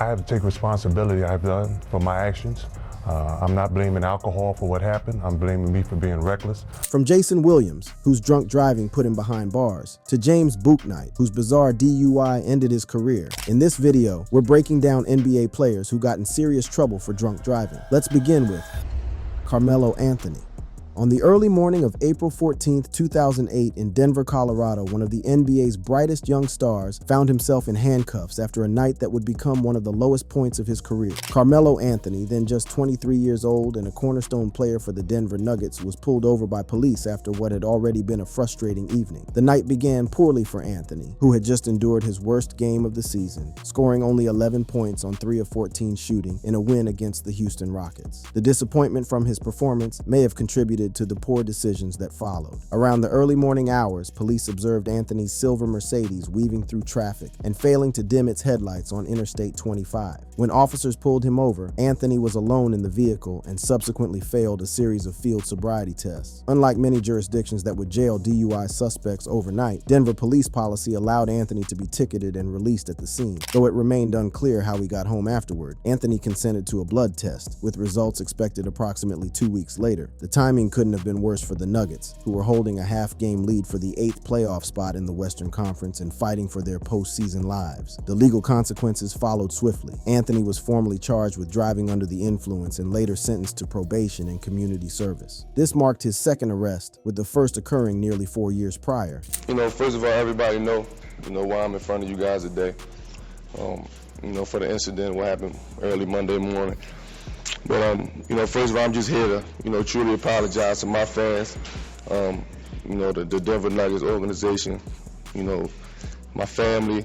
I have to take responsibility I've done for my actions. I'm not blaming alcohol for what happened. I'm blaming me for being reckless. From Jason Williams, whose drunk driving put him behind bars, to James Bouknight, whose bizarre DUI ended his career. In this video, we're breaking down NBA players who got in serious trouble for drunk driving. Let's begin with Carmelo Anthony. On the early morning of April 14, 2008, in Denver, Colorado, one of the NBA's brightest young stars found himself in handcuffs after a night that would become one of the lowest points of his career. Carmelo Anthony, then just 23 years old and a cornerstone player for the Denver Nuggets, was pulled over by police after what had already been a frustrating evening. The night began poorly for Anthony, who had just endured his worst game of the season, scoring only 11 points on 3 of 14 shooting in a win against the Houston Rockets. The disappointment from his performance may have contributed to the poor decisions that followed. Around the early morning hours, police observed Anthony's silver Mercedes weaving through traffic and failing to dim its headlights on Interstate 25. When officers pulled him over, Anthony was alone in the vehicle and subsequently failed a series of field sobriety tests. Unlike many jurisdictions that would jail DUI suspects overnight, Denver police policy allowed Anthony to be ticketed and released at the scene. Though it remained unclear how he got home afterward, Anthony consented to a blood test, with results expected approximately 2 weeks later. The timing couldn't have been worse for the Nuggets, who were holding a half-game lead for the 8th playoff spot in the Western Conference and fighting for their postseason lives. The legal consequences followed swiftly. Anthony was formally charged with driving under the influence and later sentenced to probation and community service. This marked his second arrest, with the first occurring nearly 4 years prior. First of all, everybody know why I'm in front of you guys today. For the incident, what happened early Monday morning. But, first of all, I'm just here to, truly apologize to my fans, the Denver Nuggets organization, my family,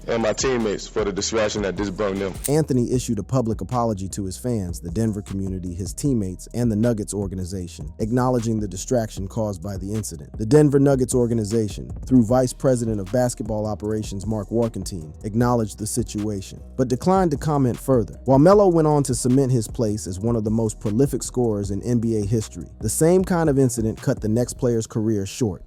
and my teammates for the distraction that this brought them. Anthony issued a public apology to his fans, the Denver community, his teammates, and the Nuggets organization, acknowledging the distraction caused by the incident. The Denver Nuggets organization, through Vice President of Basketball Operations Mark Warkentine, acknowledged the situation, but declined to comment further. While Melo went on to cement his place as one of the most prolific scorers in NBA history, the same kind of incident cut the next player's career short.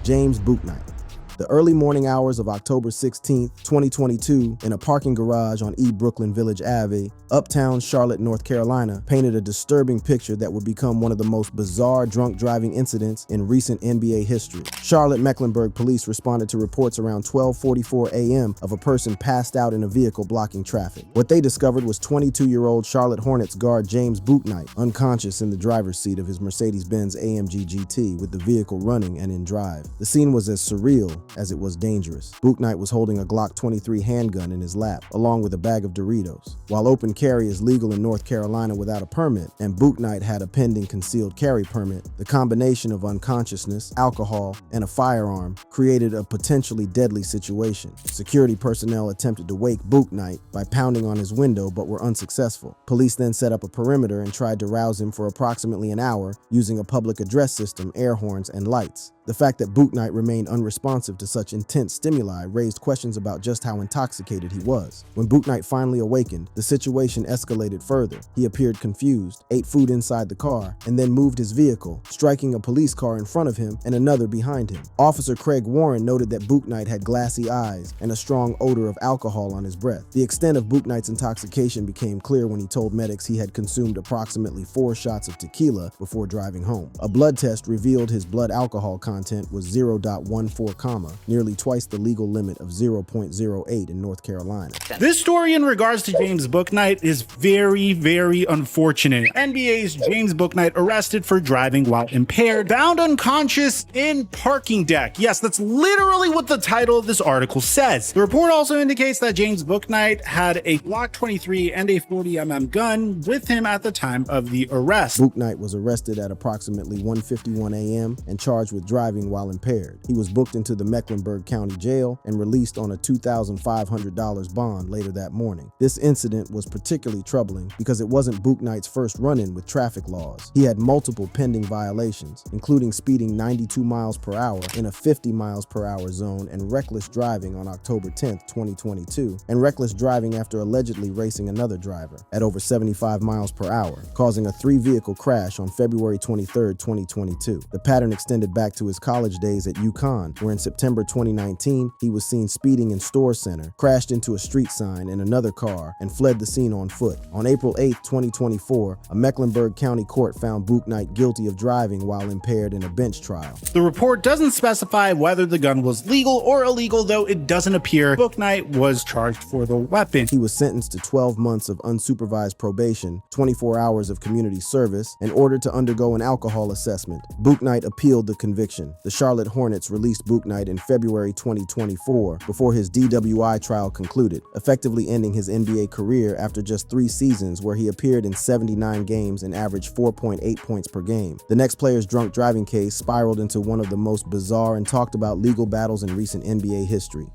James Bouknight. The early morning hours of October 16, 2022, in a parking garage on Brooklyn Village Ave, uptown Charlotte, North Carolina, painted a disturbing picture that would become one of the most bizarre drunk driving incidents in recent NBA history. Charlotte-Mecklenburg police responded to reports around 12:44 a.m. of a person passed out in a vehicle blocking traffic. What they discovered was 22-year-old Charlotte Hornets guard James Bouknight, unconscious in the driver's seat of his Mercedes-Benz AMG GT with the vehicle running and in drive. The scene was as surreal as it was dangerous. Bouknight was holding a Glock 23 handgun in his lap, along with a bag of Doritos. While open carry is legal in North Carolina without a permit, and Bouknight had a pending concealed carry permit, the combination of unconsciousness, alcohol, and a firearm created a potentially deadly situation. Security personnel attempted to wake Bouknight by pounding on his window but were unsuccessful. Police then set up a perimeter and tried to rouse him for approximately an hour using a public address system, air horns, and lights. The fact that Bouknight remained unresponsive to such intense stimuli raised questions about just how intoxicated he was. When Bouknight finally awakened, the situation escalated further. He appeared confused, ate food inside the car, and then moved his vehicle, striking a police car in front of him and another behind him. Officer Craig Warren noted that Bouknight had glassy eyes and a strong odor of alcohol on his breath. The extent of Bouknight's intoxication became clear when he told medics he had consumed approximately 4 shots of tequila before driving home. A blood test revealed his blood alcohol content was 0.14, nearly twice the legal limit of 0.08 in North Carolina. This story in regards to James Bouknight is very, very unfortunate. NBA's James Bouknight arrested for driving while impaired, found unconscious in parking deck. Yes, that's literally what the title of this article says. The report also indicates that James Bouknight had a Glock 23 and a 40mm gun with him at the time of the arrest. Bouknight was arrested at approximately 1:51 a.m. and charged with driving while impaired. He was booked into the Mecklenburg County Jail and released on a $2,500 bond later that morning. This incident was particularly troubling because it wasn't Bouknight's first run-in with traffic laws. He had multiple pending violations, including speeding 92 miles per hour in a 50 miles per hour zone and reckless driving on October 10, 2022, and reckless driving after allegedly racing another driver at over 75 miles per hour, causing a 3-vehicle crash on February 23, 2022. The pattern extended back to his his college days at UConn, where in September 2019, he was seen speeding in Store Center, crashed into a street sign in another car, and fled the scene on foot. On April 8, 2024, a Mecklenburg County court found Bouknight guilty of driving while impaired in a bench trial. The report doesn't specify whether the gun was legal or illegal, though it doesn't appear Bouknight was charged for the weapon. He was sentenced to 12 months of unsupervised probation, 24 hours of community service, and ordered to undergo an alcohol assessment. Bouknight appealed the conviction. The Charlotte Hornets released Bouknight in February 2024 before his DWI trial concluded, effectively ending his NBA career after just 3 seasons where he appeared in 79 games and averaged 4.8 points per game. The next player's drunk driving case spiraled into one of the most bizarre and talked about legal battles in recent NBA history.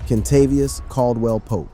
Kentavious Caldwell-Pope.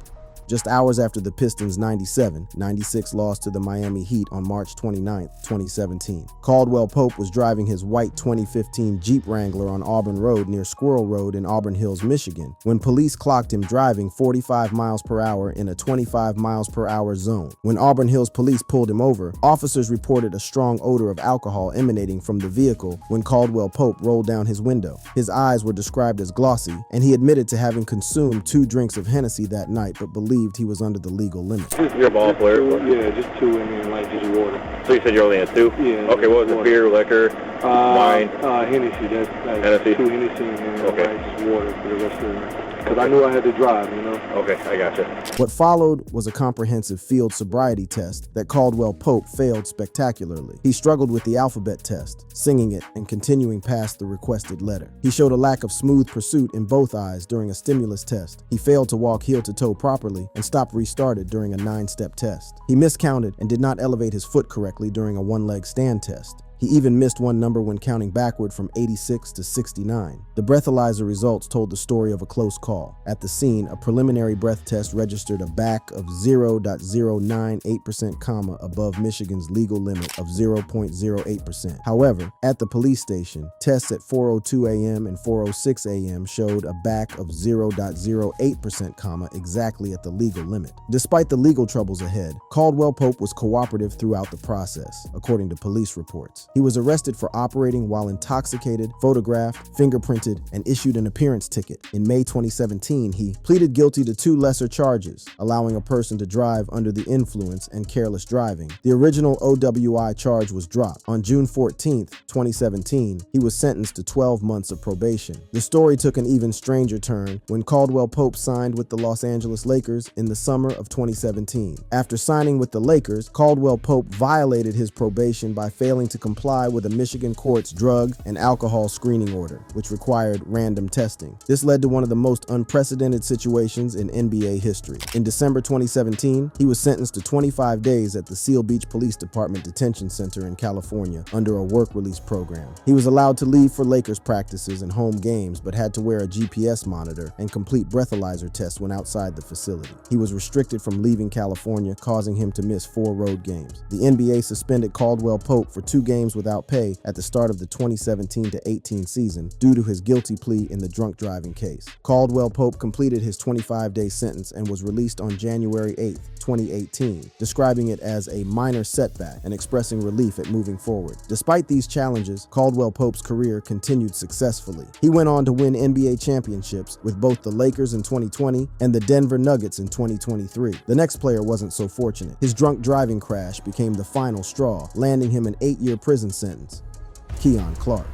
Just hours after the Pistons' 97-96 loss to the Miami Heat on March 29, 2017. Caldwell-Pope was driving his white 2015 Jeep Wrangler on Auburn Road near Squirrel Road in Auburn Hills, Michigan, when police clocked him driving 45 miles per hour in a 25 miles per hour zone. When Auburn Hills police pulled him over, officers reported a strong odor of alcohol emanating from the vehicle when Caldwell-Pope rolled down his window. His eyes were described as glossy, and he admitted to having consumed 2 drinks of Hennessy that night but believed he was under the legal limit. You're a ball player? Yeah, just 2 and then like just water. So you said you only had 2? Yeah. Okay, what was it? Beer, liquor, wine? Hennessy. That's like Hennessy? 2 Hennessy and then Okay. like just water for the rest of the night. Because I knew I had to drive, you know? Okay, I gotcha. What followed was a comprehensive field sobriety test that Caldwell-Pope failed spectacularly. He struggled with the alphabet test, singing it and continuing past the requested letter. He showed a lack of smooth pursuit in both eyes during a stimulus test. He failed to walk heel to toe properly and stopped restarted during a 9-step test. He miscounted and did not elevate his foot correctly during a 1-leg stand test. He even missed one number when counting backward from 86 to 69. The breathalyzer results told the story of a close call. At the scene, a preliminary breath test registered a back of 0.098%, above Michigan's legal limit of 0.08%. However, at the police station, tests at 4:02 a.m. and 4:06 a.m. showed a back of 0.08%, exactly at the legal limit. Despite the legal troubles ahead, Caldwell-Pope was cooperative throughout the process, according to police reports. He was arrested for operating while intoxicated, photographed, fingerprinted, and issued an appearance ticket. In May 2017, he pleaded guilty to 2 lesser charges, allowing a person to drive under the influence and careless driving. The original OWI charge was dropped. On June 14, 2017, he was sentenced to 12 months of probation. The story took an even stranger turn when Caldwell-Pope signed with the Los Angeles Lakers in the summer of 2017. After signing with the Lakers, Caldwell-Pope violated his probation by failing to comply with a Michigan court's drug and alcohol screening order, which required random testing. This led to one of the most unprecedented situations in NBA history. In December 2017, he was sentenced to 25 days at the Seal Beach Police Department Detention Center in California under a work release program. He was allowed to leave for Lakers practices and home games, but had to wear a GPS monitor and complete breathalyzer tests when outside the facility. He was restricted from leaving California, causing him to miss 4 road games. The NBA suspended Caldwell-Pope for 2 games without pay at the start of the 2017-18 season due to his guilty plea in the drunk driving case. Caldwell-Pope completed his 25-day sentence and was released on January 8, 2018, describing it as a minor setback and expressing relief at moving forward. Despite these challenges, Caldwell-Pope's career continued successfully. He went on to win NBA championships with both the Lakers in 2020 and the Denver Nuggets in 2023. The next player wasn't so fortunate. His drunk driving crash became the final straw, landing him an 8-year prison sentence. Keon Clark.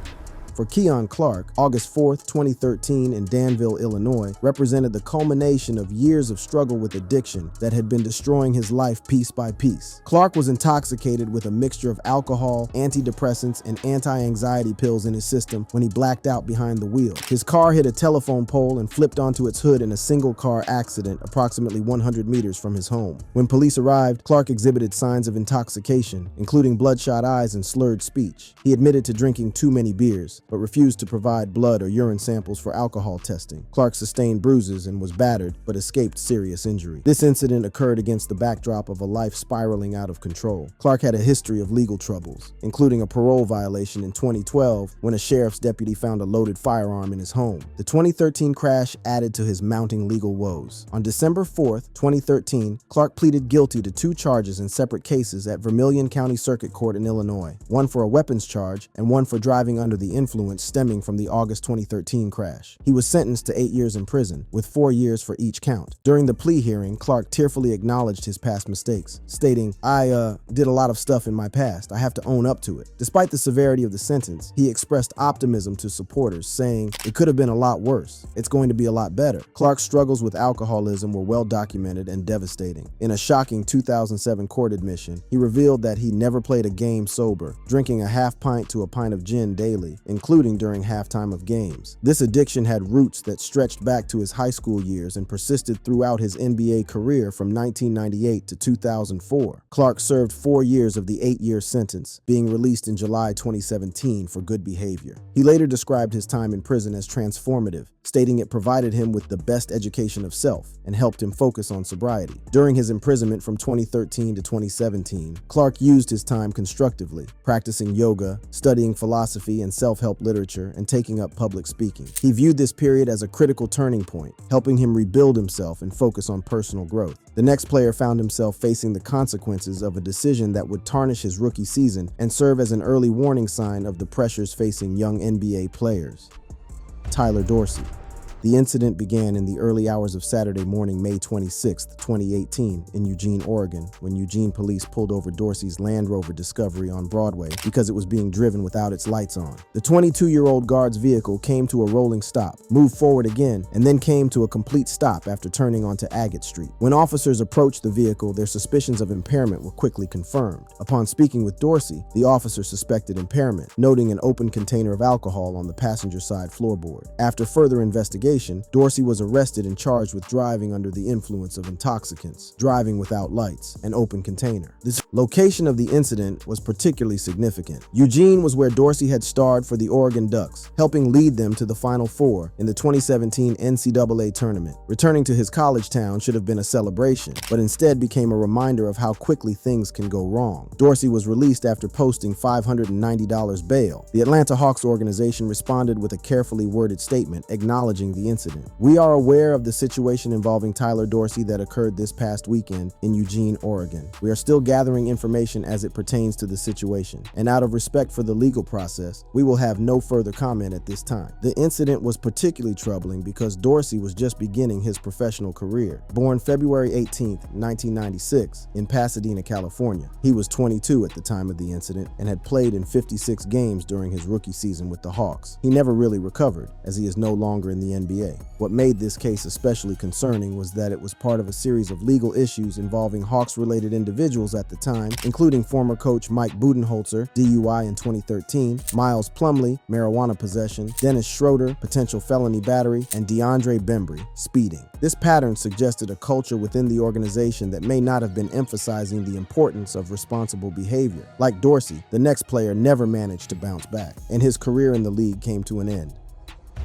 For Keon Clark, August 4, 2013 in Danville, Illinois, represented the culmination of years of struggle with addiction that had been destroying his life piece by piece. Clark was intoxicated with a mixture of alcohol, antidepressants, and anti-anxiety pills in his system when he blacked out behind the wheel. His car hit a telephone pole and flipped onto its hood in a single-car accident approximately 100 meters from his home. When police arrived, Clark exhibited signs of intoxication, including bloodshot eyes and slurred speech. He admitted to drinking too many beers, but refused to provide blood or urine samples for alcohol testing. Clark sustained bruises and was battered, but escaped serious injury. This incident occurred against the backdrop of a life spiraling out of control. Clark had a history of legal troubles, including a parole violation in 2012 when a sheriff's deputy found a loaded firearm in his home. The 2013 crash added to his mounting legal woes. On December 4th, 2013, Clark pleaded guilty to 2 charges in separate cases at Vermilion County Circuit Court in Illinois, one for a weapons charge and one for driving under the influence influence stemming from the August 2013 crash. He was sentenced to 8 years in prison, with 4 years for each count. During the plea hearing, Clark tearfully acknowledged his past mistakes, stating, I did a lot of stuff in my past. I have to own up to it. Despite the severity of the sentence, he expressed optimism to supporters, saying, it could have been a lot worse. It's going to be a lot better. Clark's struggles with alcoholism were well documented and devastating. In a shocking 2007 court admission, he revealed that he never played a game sober, drinking a half pint to a pint of gin daily, including during halftime of games. This addiction had roots that stretched back to his high school years and persisted throughout his NBA career from 1998 to 2004. Clark served 4 years of the 8-year sentence, being released in July 2017 for good behavior. He later described his time in prison as transformative, stating it provided him with the best education of self and helped him focus on sobriety. During his imprisonment from 2013 to 2017, Clark used his time constructively, practicing yoga, studying philosophy and self-help literature, and taking up public speaking. He viewed this period as a critical turning point, helping him rebuild himself and focus on personal growth. The next player found himself facing the consequences of a decision that would tarnish his rookie season and serve as an early warning sign of the pressures facing young NBA players. Tyler Dorsey. The incident began in the early hours of Saturday morning, May 26, 2018, in Eugene, Oregon, when Eugene police pulled over Dorsey's Land Rover Discovery on Broadway because it was being driven without its lights on. The 22-year-old guard's vehicle came to a rolling stop, moved forward again, and then came to a complete stop after turning onto Agate Street. When officers approached the vehicle, their suspicions of impairment were quickly confirmed. Upon speaking with Dorsey, the officer suspected impairment, noting an open container of alcohol on the passenger side floorboard. After further investigation, Dorsey was arrested and charged with driving under the influence of intoxicants, driving without lights, and open container. The location of the incident was particularly significant. Eugene was where Dorsey had starred for the Oregon Ducks, helping lead them to the Final Four in the 2017 NCAA tournament. Returning to his college town should have been a celebration, but instead became a reminder of how quickly things can go wrong. Dorsey was released after posting $590 bail. The Atlanta Hawks organization responded with a carefully worded statement acknowledging the incident. We are aware of the situation involving Tyler Dorsey that occurred this past weekend in Eugene, Oregon. We are still gathering information as it pertains to the situation, and out of respect for the legal process, we will have no further comment at this time. The incident was particularly troubling because Dorsey was just beginning his professional career. Born February 18, 1996, in Pasadena, California, he was 22 at the time of the incident and had played in 56 games during his rookie season with the Hawks. He never really recovered, as he is no longer in the NBA. What made this case especially concerning was that it was part of a series of legal issues involving Hawks-related individuals at the time, including former coach Mike Budenholzer, DUI in 2013, Miles Plumlee, marijuana possession, Dennis Schroeder, potential felony battery, and DeAndre Bembry, speeding. This pattern suggested a culture within the organization that may not have been emphasizing the importance of responsible behavior. Like Dorsey, the next player never managed to bounce back, and his career in the league came to an end.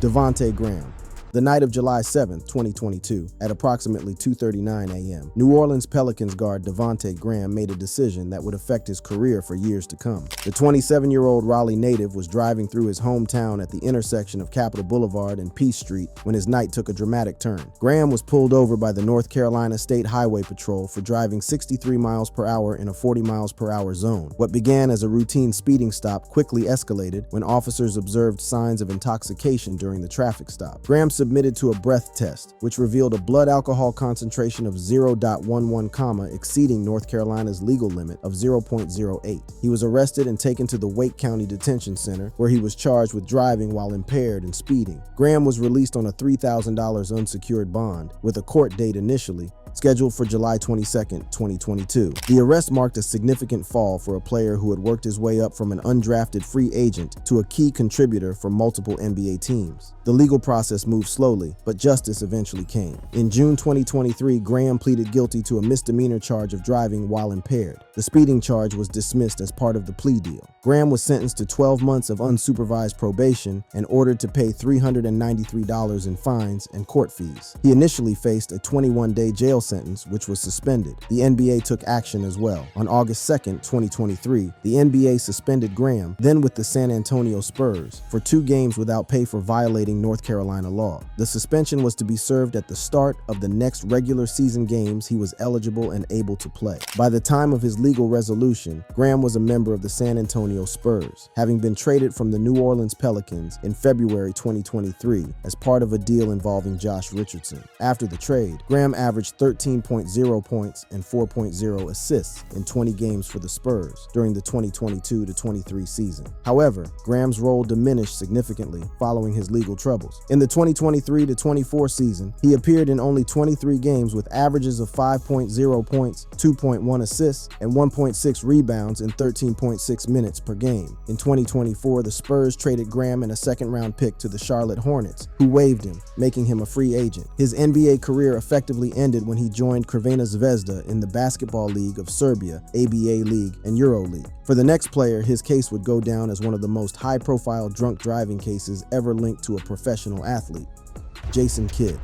Devonte Graham. The night of July 7, 2022, at approximately 2:39 a.m., New Orleans Pelicans guard Devonte Graham made a decision that would affect his career for years to come. The 27-year-old Raleigh native was driving through his hometown at the intersection of Capitol Boulevard and Peace Street when his night took a dramatic turn. Graham was pulled over by the North Carolina State Highway Patrol for driving 63 miles per hour in a 40 miles per hour zone. What began as a routine speeding stop quickly escalated when officers observed signs of intoxication during the traffic stop. Graham submitted to a breath test, which revealed a blood alcohol concentration of 0.11, exceeding North Carolina's legal limit of 0.08. He was arrested and taken to the Wake County Detention Center, where he was charged with driving while impaired and speeding. Graham was released on a $3,000 unsecured bond, with a court date initially scheduled for July 22, 2022. The arrest marked a significant fall for a player who had worked his way up from an undrafted free agent to a key contributor for multiple NBA teams. The legal process moved slowly, but justice eventually came. In June 2023, Graham pleaded guilty to a misdemeanor charge of driving while impaired. The speeding charge was dismissed as part of the plea deal. Graham was sentenced to 12 months of unsupervised probation and ordered to pay $393 in fines and court fees. He initially faced a 21-day jail sentence, which was suspended. The NBA took action as well. On August 2nd, 2023, the NBA suspended Graham, then with the San Antonio Spurs, for 2 games without pay for violating North Carolina law. The suspension was to be served at the start of the next regular season games he was eligible and able to play. By the time of his legal resolution, Graham was a member of the San Antonio Spurs, having been traded from the New Orleans Pelicans in February 2023 as part of a deal involving Josh Richardson. After the trade, Graham averaged 13.0 points and 4.0 assists in 20 games for the Spurs during the 2022-23 season. However, Graham's role diminished significantly following his legal troubles. In the 2023-24 season, he appeared in only 23 games with averages of 5.0 points, 2.1 assists, and 1.6 rebounds in 13.6 minutes per game. In 2024, the Spurs traded Graham and a second-round pick to the Charlotte Hornets, who waived him, making him a free agent. His NBA career effectively ended when he joined Crvena Zvezda in the Basketball League of Serbia, ABA League, and Euro League. For the next player, his case would go down as one of the most high-profile drunk driving cases ever linked to a professional athlete, Jason Kidd.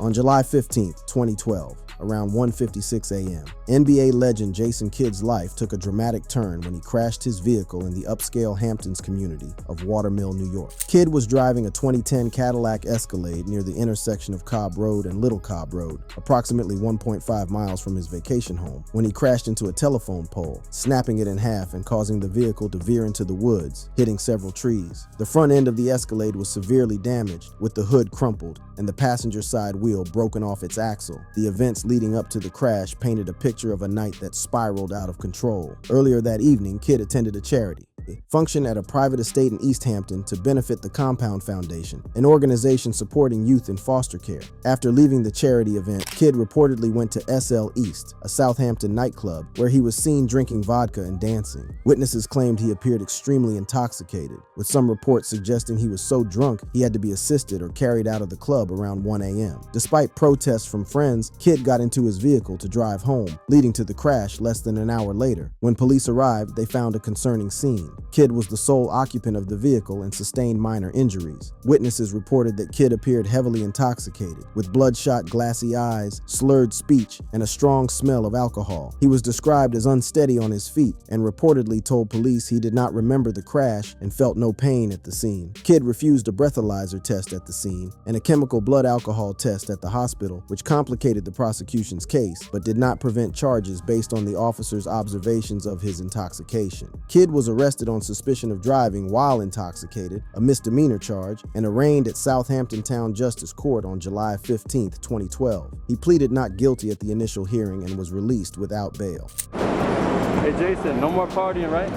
On July 15, 2012, around 1:56 a.m., NBA legend Jason Kidd's life took a dramatic turn when he crashed his vehicle in the upscale Hamptons community of Watermill, New York. Kidd was driving a 2010 Cadillac Escalade near the intersection of Cobb Road and Little Cobb Road, approximately 1.5 miles from his vacation home, when he crashed into a telephone pole, snapping it in half and causing the vehicle to veer into the woods, hitting several trees. The front end of the Escalade was severely damaged, with the hood crumpled and the passenger side wheel broken off its axle. The events leading up to the crash painted a picture of a night that spiraled out of control. Earlier that evening, Kidd attended a charity function at a private estate in East Hampton to benefit the Compound Foundation, an organization supporting youth in foster care. After leaving the charity event, Kidd reportedly went to SL East, a Southampton nightclub, where he was seen drinking vodka and dancing. Witnesses claimed he appeared extremely intoxicated, with some reports suggesting he was so drunk he had to be assisted or carried out of the club around 1 a.m. Despite protests from friends, Kidd got into his vehicle to drive home, leading to the crash less than an hour later. When police arrived, they found a concerning scene. Kidd was the sole occupant of the vehicle and sustained minor injuries. Witnesses reported that Kidd appeared heavily intoxicated, with bloodshot, glassy eyes, slurred speech, and a strong smell of alcohol. He was described as unsteady on his feet and reportedly told police he did not remember the crash and felt no pain at the scene. Kidd refused a breathalyzer test at the scene and a chemical blood alcohol test at the hospital, which complicated the prosecution's case, but did not prevent charges based on the officer's observations of his intoxication. Kidd was arrested on suspicion of driving while intoxicated, a misdemeanor charge, and arraigned at Southampton Town Justice Court on July 15, 2012. He pleaded not guilty at the initial hearing and was released without bail. Hey Jason, no more partying, right?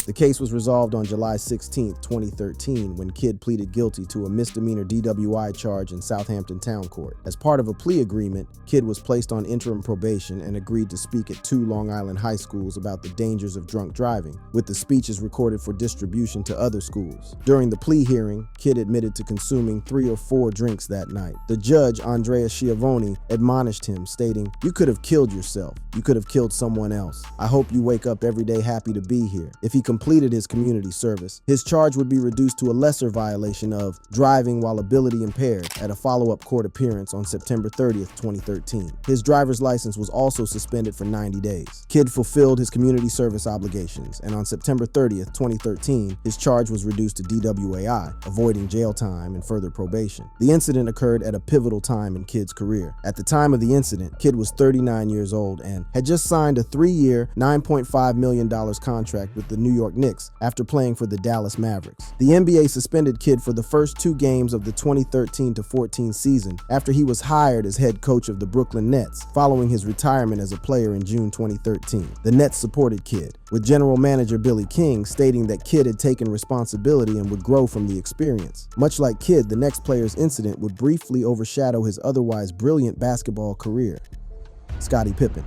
The case was resolved on July 16, 2013, when Kidd pleaded guilty to a misdemeanor DWI charge in Southampton Town Court. As part of a plea agreement, Kidd was placed on interim probation and agreed to speak at 2 Long Island high schools about the dangers of drunk driving, with the speeches recorded for distribution to other schools. During the plea hearing, Kidd admitted to consuming 3 or 4 drinks that night. The judge, Andrea Schiavone, admonished him, stating, "You could have killed yourself. You could have killed someone else. I hope you wake up every day happy to be here." If he completed his community service, his charge would be reduced to a lesser violation of driving while ability impaired at a follow-up court appearance on September 30th, 2013. His driver's license was also suspended for 90 days. Kidd fulfilled his community service obligations, and on September 30th, 2013, his charge was reduced to DWAI, avoiding jail time and further probation. The incident occurred at a pivotal time in Kidd's career. At the time of the incident, Kidd was 39 years old and had just signed a 3-year, $9.5 million contract with the New York Knicks after playing for the Dallas Mavericks. The NBA suspended Kidd for the first 2 games of the 2013-14 season after he was hired as head coach of the Brooklyn Nets following his retirement as a player in June 2013. The Nets supported Kidd, with general manager Billy King stating that Kidd had taken responsibility and would grow from the experience. Much like Kidd, the next player's incident would briefly overshadow his otherwise brilliant basketball career. Scottie Pippen.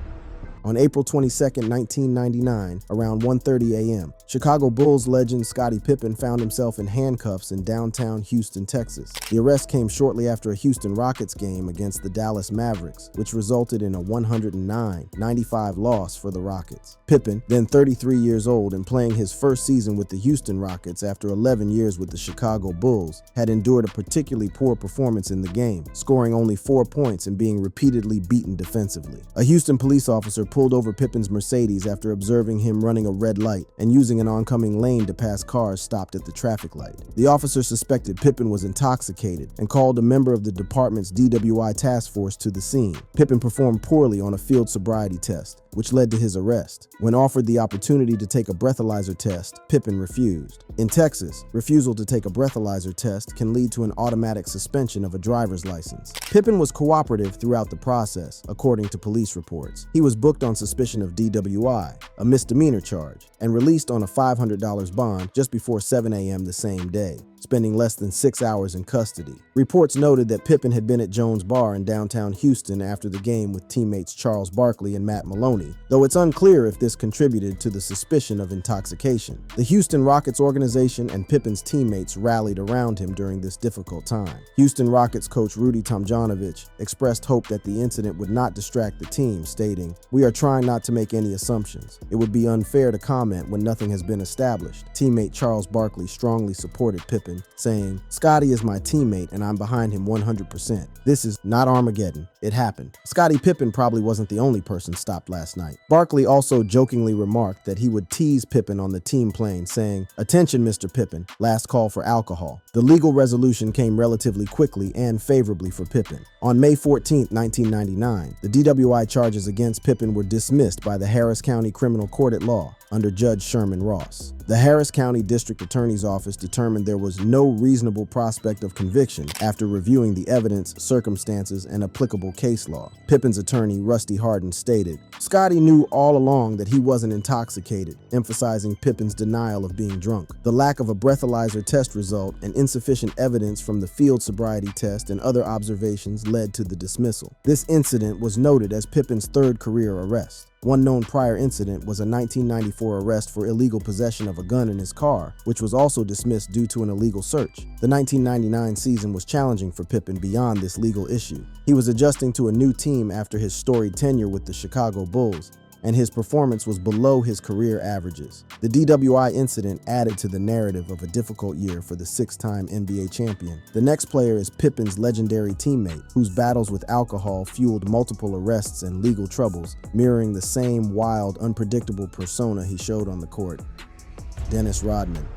On April 22, 1999, around 1:30 a.m., Chicago Bulls legend Scottie Pippen found himself in handcuffs in downtown Houston, Texas. The arrest came shortly after a Houston Rockets game against the Dallas Mavericks, which resulted in a 109-95 loss for the Rockets. Pippen, then 33 years old and playing his first season with the Houston Rockets after 11 years with the Chicago Bulls, had endured a particularly poor performance in the game, scoring only 4 points and being repeatedly beaten defensively. A Houston police officer pulled over Pippen's Mercedes after observing him running a red light and using an oncoming lane to pass cars stopped at the traffic light. The officer suspected Pippen was intoxicated and called a member of the department's DWI task force to the scene. Pippen performed poorly on a field sobriety test, which led to his arrest. When offered the opportunity to take a breathalyzer test, Pippen refused. In Texas, refusal to take a breathalyzer test can lead to an automatic suspension of a driver's license. Pippen was cooperative throughout the process, according to police reports. He was booked on suspicion of DWI, a misdemeanor charge, and released on a $500 bond just before 7 a.m. the same day, spending less than 6 hours in custody. Reports noted that Pippen had been at Jones Bar in downtown Houston after the game with teammates Charles Barkley and Matt Maloney, though it's unclear if this contributed to the suspicion of intoxication. The Houston Rockets organization and Pippen's teammates rallied around him during this difficult time. Houston Rockets coach Rudy Tomjanovich expressed hope that the incident would not distract the team, stating, "We are trying not to make any assumptions. It would be unfair to comment when nothing has been established." Teammate Charles Barkley strongly supported Pippen, saying, "Scottie is my teammate and I'm behind him 100%. This is not Armageddon. It happened." Scottie Pippen probably wasn't the only person stopped last night. Barkley also jokingly remarked that he would tease Pippen on the team plane, saying, "Attention, Mr. Pippen, last call for alcohol." The legal resolution came relatively quickly and favorably for Pippen. On May 14, 1999, the DWI charges against Pippen were dismissed by the Harris County Criminal Court at Law under Judge Sherman Ross. The Harris County District Attorney's Office determined there was no reasonable prospect of conviction after reviewing the evidence, circumstances, and applicable case law. Pippen's attorney, Rusty Hardin, stated, "Scottie knew all along that he wasn't intoxicated," emphasizing Pippen's denial of being drunk. The lack of a breathalyzer test result and insufficient evidence from the field sobriety test and other observations led to the dismissal. This incident was noted as Pippen's third career arrest. One known prior incident was a 1994 arrest for illegal possession of a gun in his car, which was also dismissed due to an illegal search. The 1999 season was challenging for Pippen beyond this legal issue. He was adjusting to a new team after his storied tenure with the Chicago Bulls, and his performance was below his career averages. The DWI incident added to the narrative of a difficult year for the 6-time NBA champion. The next player is Pippen's legendary teammate, whose battles with alcohol fueled multiple arrests and legal troubles, mirroring the same wild, unpredictable persona he showed on the court. Dennis Rodman.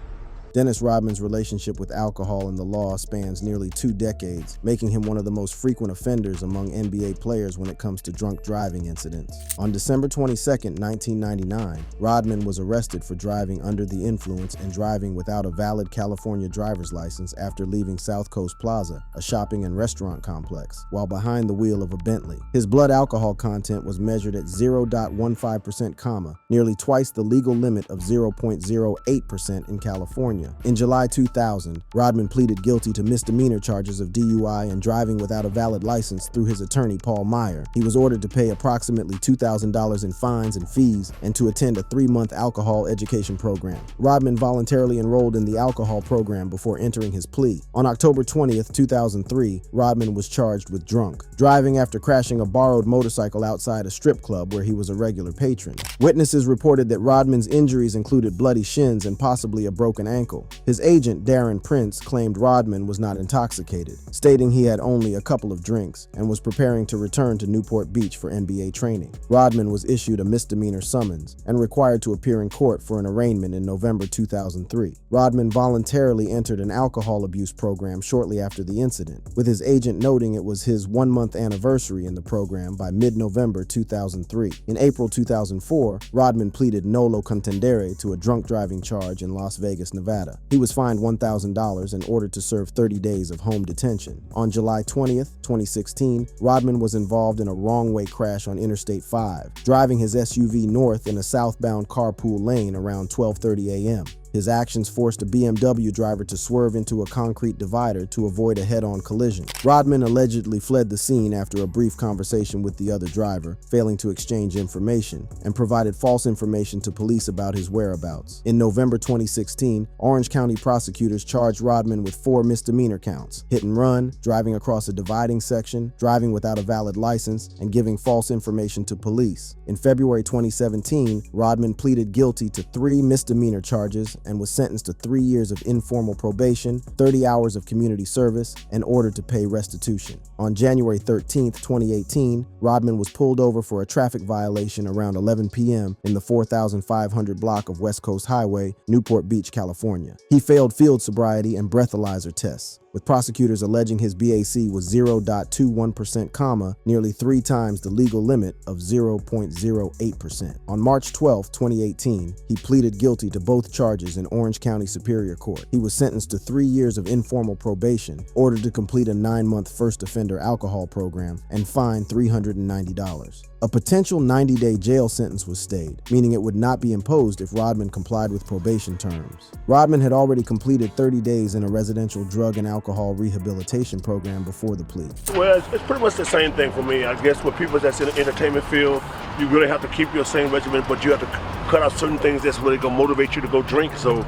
Dennis Rodman's relationship with alcohol and the law spans nearly 2 decades, making him one of the most frequent offenders among NBA players when it comes to drunk driving incidents. On December 22, 1999, Rodman was arrested for driving under the influence and driving without a valid California driver's license after leaving South Coast Plaza, a shopping and restaurant complex, while behind the wheel of a Bentley. His blood alcohol content was measured at 0.15%, nearly twice the legal limit of 0.08% in California. In July 2000, Rodman pleaded guilty to misdemeanor charges of DUI and driving without a valid license through his attorney, Paul Meyer. He was ordered to pay approximately $2,000 in fines and fees and to attend a 3-month alcohol education program. Rodman voluntarily enrolled in the alcohol program before entering his plea. On October 20, 2003, Rodman was charged with drunk driving after crashing a borrowed motorcycle outside a strip club where he was a regular patron. Witnesses reported that Rodman's injuries included bloody shins and possibly a broken ankle. His agent, Darren Prince, claimed Rodman was not intoxicated, stating he had only a couple of drinks and was preparing to return to Newport Beach for NBA training. Rodman was issued a misdemeanor summons and required to appear in court for an arraignment in November 2003. Rodman voluntarily entered an alcohol abuse program shortly after the incident, with his agent noting it was his 1-month anniversary in the program by mid-November 2003. In April 2004, Rodman pleaded nolo contendere to a drunk driving charge in Las Vegas, Nevada. He was fined $1,000 and ordered to serve 30 days of home detention. On July 20th, 2016, Rodman was involved in a wrong-way crash on Interstate 5, driving his SUV north in a southbound carpool lane around 12:30 a.m. His actions forced a BMW driver to swerve into a concrete divider to avoid a head-on collision. Rodman allegedly fled the scene after a brief conversation with the other driver, failing to exchange information, and provided false information to police about his whereabouts. In November 2016, Orange County prosecutors charged Rodman with 4 misdemeanor counts: hit and run, driving across a dividing section, driving without a valid license, and giving false information to police. In February 2017, Rodman pleaded guilty to 3 misdemeanor charges and was sentenced to 3 years of informal probation, 30 hours of community service, and ordered to pay restitution. On January 13, 2018, Rodman was pulled over for a traffic violation around 11 p.m. in the 4500 block of West Coast Highway, Newport Beach, California. He failed field sobriety and breathalyzer tests, with prosecutors alleging his BAC was 0.21%, nearly 3 times the legal limit of 0.08%. On March 12, 2018, he pleaded guilty to both charges in Orange County Superior Court. He was sentenced to 3 years of informal probation, ordered to complete a 9-month first offender alcohol program, and fined $390. A potential 90-day jail sentence was stayed, meaning it would not be imposed if Rodman complied with probation terms. Rodman had already completed 30 days in a residential drug and alcohol rehabilitation program before the plea. Well, it's pretty much the same thing for me. I guess with people that's in the entertainment field, you really have to keep your same regimen, but you have to cut out certain things that's really going to motivate you to go drink. So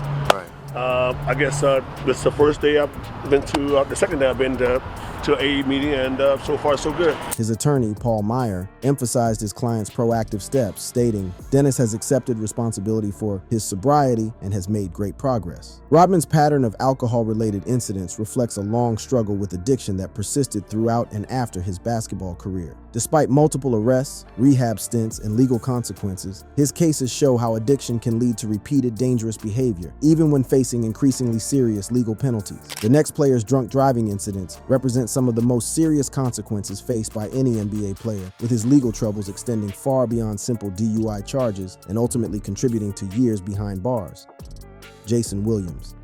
I guess this is the first day I've been to, the second day I've been to a meeting, and so far so good. His attorney, Paul Meyer, emphasized his client's proactive steps, stating, "Dennis has accepted responsibility for his sobriety and has made great progress." Rodman's pattern of alcohol-related incidents reflects a long struggle with addiction that persisted throughout and after his basketball career. Despite multiple arrests, rehab stints, and legal consequences, his cases show how addiction can lead to repeated dangerous behavior, even when facing increasingly serious legal penalties. The next player's drunk driving incidents represent some of the most serious consequences faced by any NBA player, with his legal troubles extending far beyond simple DUI charges and ultimately contributing to years behind bars. Jason Williams.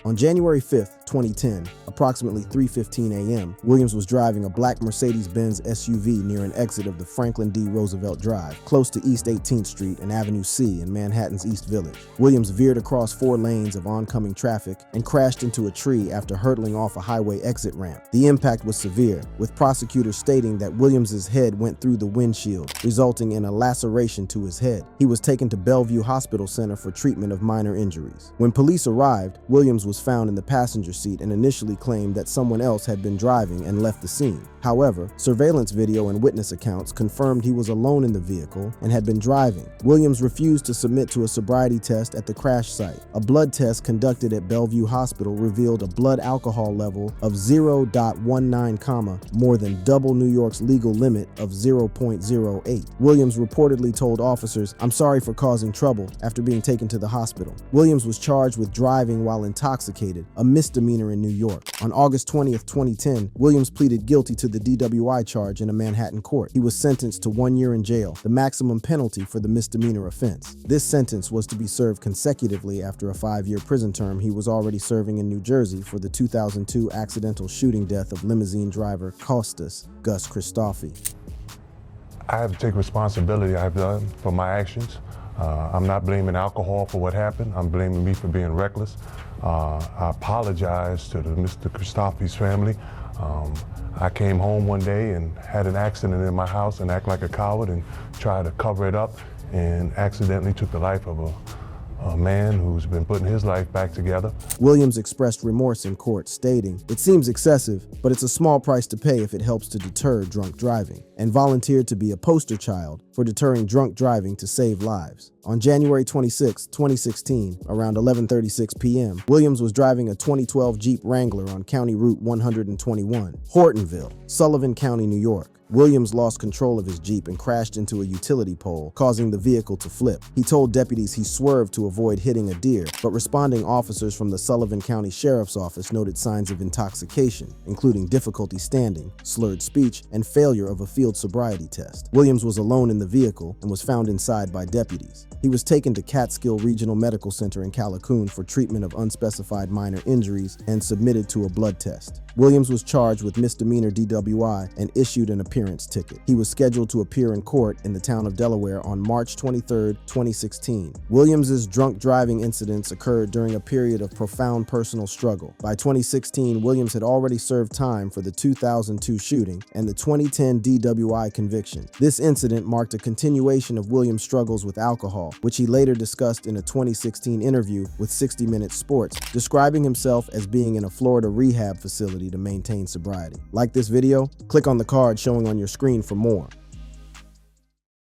On January 5th, 2010, approximately 3:15 a.m., Williams was driving a black Mercedes-Benz SUV near an exit of the Franklin D. Roosevelt Drive, close to East 18th Street and Avenue C in Manhattan's East Village. Williams veered across 4 lanes of oncoming traffic and crashed into a tree after hurtling off a highway exit ramp. The impact was severe, with prosecutors stating that Williams's head went through the windshield, resulting in a laceration to his head. He was taken to Bellevue Hospital Center for treatment of minor injuries. When police arrived, Williams was found in the passenger seat and initially claimed that someone else had been driving and left the scene. However, surveillance video and witness accounts confirmed he was alone in the vehicle and had been driving. Williams refused to submit to a sobriety test at the crash site. A blood test conducted at Bellevue Hospital revealed a blood alcohol level of 0.19, more than double New York's legal limit of 0.08. Williams reportedly told officers, "I'm sorry for causing trouble," after being taken to the hospital. Williams was charged with driving while intoxicated, a misdemeanor in New York. On August 20th, 2010, Williams pleaded guilty to the DWI charge in a Manhattan court. He was sentenced to 1 year in jail, the maximum penalty for the misdemeanor offense. This sentence was to be served consecutively after a 5-year prison term he was already serving in New Jersey for the 2002 accidental shooting death of limousine driver Costas Gus Christofi. I have to take responsibility I've done for my actions. I'm not blaming alcohol for what happened. I'm blaming me for being reckless. I apologize to Mr. Christofi's family. I came home one day and had an accident in my house and act like a coward and tried to cover it up and accidentally took the life of a man who's been putting his life back together. Williams expressed remorse in court, stating, "It seems excessive, but it's a small price to pay if it helps to deter drunk driving," and volunteered to be a poster child for deterring drunk driving to save lives. On January 26, 2016, around 11:36 p.m., Williams was driving a 2012 Jeep Wrangler on County Route 121, Hortonville, Sullivan County, New York. Williams lost control of his Jeep and crashed into a utility pole, causing the vehicle to flip. He told deputies he swerved to avoid hitting a deer, but responding officers from the Sullivan County Sheriff's Office noted signs of intoxication, including difficulty standing, slurred speech, and failure of a field field sobriety test. Williams was alone in the vehicle and was found inside by deputies. He was taken to Catskill Regional Medical Center in Callicoon for treatment of unspecified minor injuries and submitted to a blood test. Williams was charged with misdemeanor DWI and issued an appearance ticket. He was scheduled to appear in court in the town of Delaware on March 23, 2016. Williams's drunk driving incidents occurred during a period of profound personal struggle. By 2016, Williams had already served time for the 2002 shooting and the 2010 DWI conviction. This incident marked a continuation of Williams' struggles with alcohol, which he later discussed in a 2016 interview with 60 Minutes Sports, describing himself as being in a Florida rehab facility to maintain sobriety. Like this video? Click on the card showing on your screen for more.